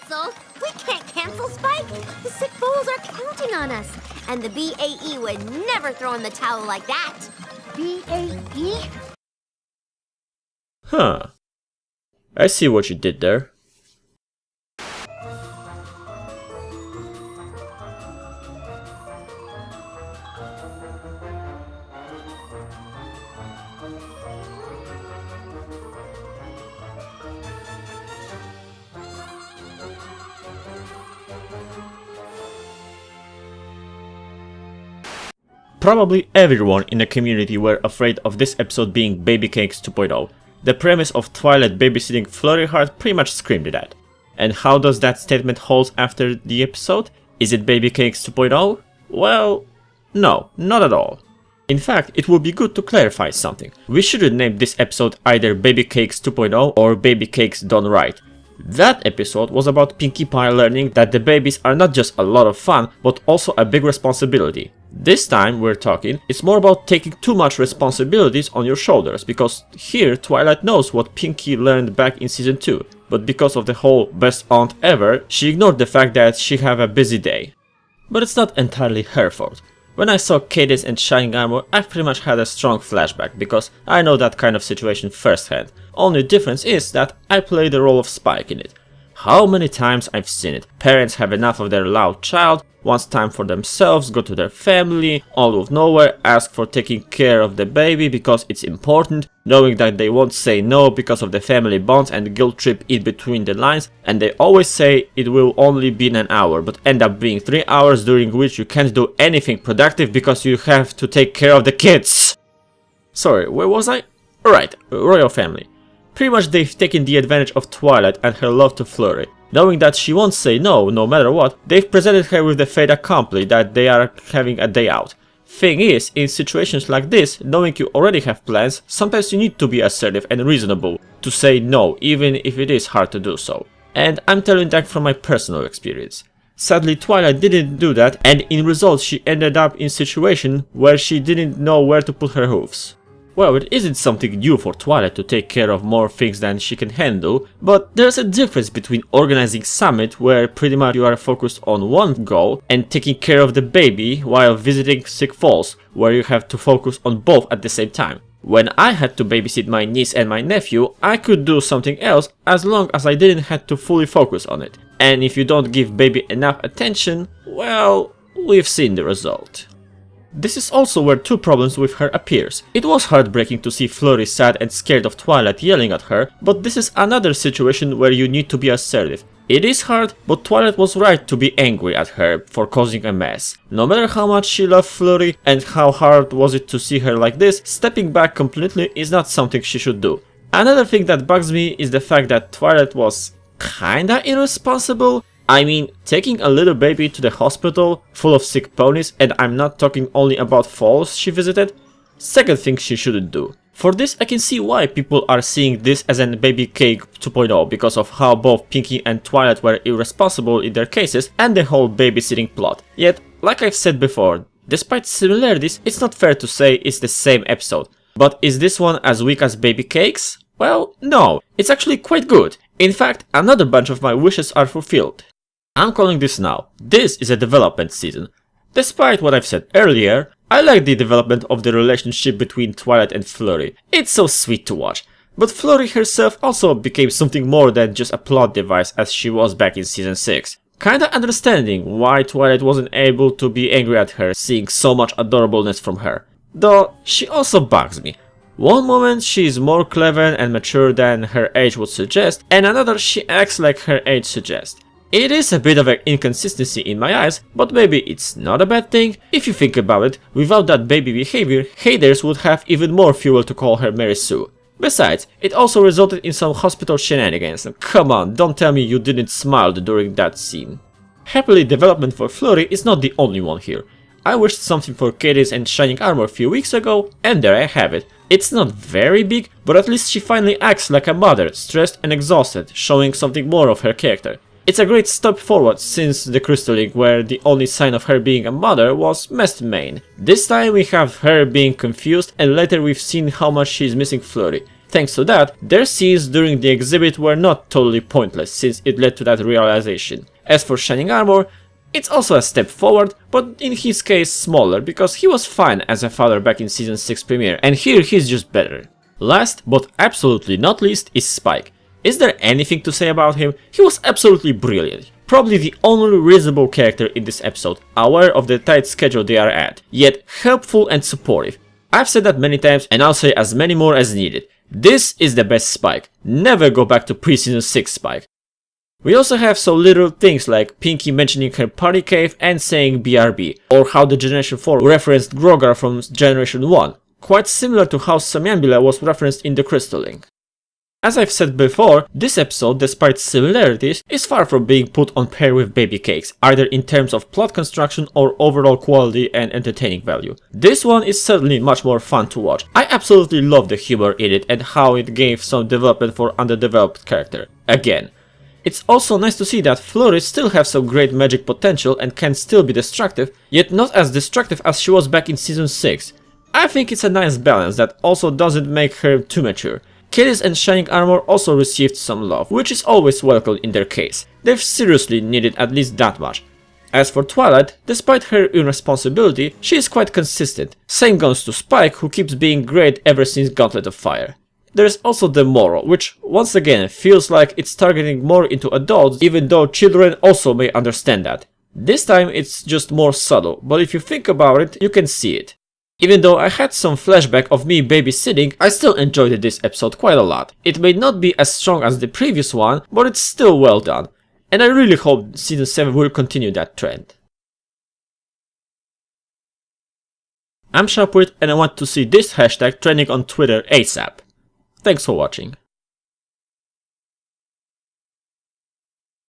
cancel. We can't cancel Spike. The sick foals are counting on us. And the BAE would never throw in the towel like that. BAE? Huh. I see what you did there. Probably everyone in the community were afraid of this episode being Baby Cakes 2.0. The premise of Twilight babysitting Flurry Heart pretty much screamed that. And how does that statement hold after the episode? Is it Baby Cakes 2.0? Well, no, not at all. In fact, it would be good to clarify something. We shouldn't name this episode either Baby Cakes 2.0 or Baby Cakes Done Right. That episode was about Pinkie Pie learning that the babies are not just a lot of fun, but also a big responsibility. This time we're talking, it's more about taking too much responsibilities on your shoulders, because here Twilight knows what Pinkie learned back in season 2, but because of the whole best aunt ever, she ignored the fact that she have a busy day. But it's not entirely her fault. When I saw Cadence and Shining Armor, I pretty much had a strong flashback, because I know that kind of situation firsthand. Only difference is that I play the role of Spike in it. How many times I've seen it. Parents have enough of their loud child, wants time for themselves, go to their family, all out of nowhere ask for taking care of the baby because it's important, knowing that they won't say no because of the family bonds and guilt trip in between the lines, and they always say it will only be an hour, but end up being 3 hours during which you can't do anything productive because you have to take care of the kids. Sorry, where was I? Right, royal family. Pretty much they've taken the advantage of Twilight and her love to Flurry. Knowing that she won't say no, no matter what, they've presented her with the fait accompli that they are having a day out. Thing is, in situations like this, knowing you already have plans, sometimes you need to be assertive and reasonable to say no, even if it is hard to do so. And I'm telling that from my personal experience. Sadly, Twilight didn't do that, and in result she ended up in a situation where she didn't know where to put her hooves. Well, it isn't something new for Twilight to take care of more things than she can handle, but there's a difference between organizing summit where pretty much you are focused on one goal and taking care of the baby while visiting sick falls where you have to focus on both at the same time. When I had to babysit my niece and my nephew, I could do something else as long as I didn't have to fully focus on it. And if you don't give baby enough attention, well, we've seen the result. This is also where two problems with her appears. It was heartbreaking to see Flurry sad and scared of Twilight yelling at her, but this is another situation where you need to be assertive. It is hard, but Twilight was right to be angry at her for causing a mess. No matter how much she loved Flurry and how hard was it to see her like this, stepping back completely is not something she should do. Another thing that bugs me is the fact that Twilight was kinda irresponsible. I mean, taking a little baby to the hospital full of sick ponies, and I'm not talking only about falls she visited. Second thing she shouldn't do. For this I can see why people are seeing this as an Baby Cake 2.0 because of how both Pinkie and Twilight were irresponsible in their cases and the whole babysitting plot. Yet, like I've said before, despite similarities, it's not fair to say it's the same episode. But is this one as weak as Baby Cakes? Well, no, it's actually quite good. In fact, another bunch of my wishes are fulfilled. I'm calling this now. This is a development season. Despite what I've said earlier, I like the development of the relationship between Twilight and Flurry. It's so sweet to watch. But Flurry herself also became something more than just a plot device as she was back in season 6. Kinda understanding why Twilight wasn't able to be angry at her seeing so much adorableness from her. Though, she also bugs me. One moment she is more clever and mature than her age would suggest, and another she acts like her age suggests. It is a bit of an inconsistency in my eyes, but maybe it's not a bad thing. If you think about it, without that baby behavior, haters would have even more fuel to call her Mary Sue. Besides, it also resulted in some hospital shenanigans, and come on, don't tell me you didn't smile during that scene. Happily, development for Flurry is not the only one here. I wished something for Cadence and Shining Armor a few weeks ago, and there I have it. It's not very big, but at least she finally acts like a mother, stressed and exhausted, showing something more of her character. It's a great step forward since the crystalling, where the only sign of her being a mother was messed main. This time we have her being confused, and later we've seen how much she's missing Flurry. Thanks to that, their scenes during the exhibit were not totally pointless, since it led to that realization. As for Shining Armor, it's also a step forward, but in his case smaller, because he was fine as a father back in Season 6 premiere, and here he's just better. Last, but absolutely not least, is Spike. Is there anything to say about him? He was absolutely brilliant. Probably the only reasonable character in this episode, aware of the tight schedule they are at, yet helpful and supportive. I've said that many times, and I'll say as many more as needed. This is the best Spike. Never go back to pre-season 6 Spike. We also have so little things like Pinky mentioning her party cave and saying BRB, or how the Generation 4 referenced Grogar from Generation 1, quite similar to how Somnambula was referenced in the Crystal Link. As I've said before, this episode, despite similarities, is far from being put on par with Baby Cakes, either in terms of plot construction or overall quality and entertaining value. This one is certainly much more fun to watch. I absolutely love the humor in it and how it gave some development for underdeveloped character. Again. It's also nice to see that Flurry still have some great magic potential and can still be destructive, yet not as destructive as she was back in Season 6. I think it's a nice balance that also doesn't make her too mature. Kitties and Shining Armor also received some love, which is always welcome in their case. They've seriously needed at least that much. As for Twilight, despite her irresponsibility, she is quite consistent. Same goes to Spike, who keeps being great ever since Gauntlet of Fire. There's also the moral, which once again feels like it's targeting more into adults, even though children also may understand that. This time it's just more subtle, but if you think about it, you can see it. Even though I had some flashback of me babysitting, I still enjoyed this episode quite a lot. It may not be as strong as the previous one, but it's still well done. And I really hope Season 7 will continue that trend. I'm Sharpwit and I want to see this hashtag trending on Twitter ASAP. Thanks for watching.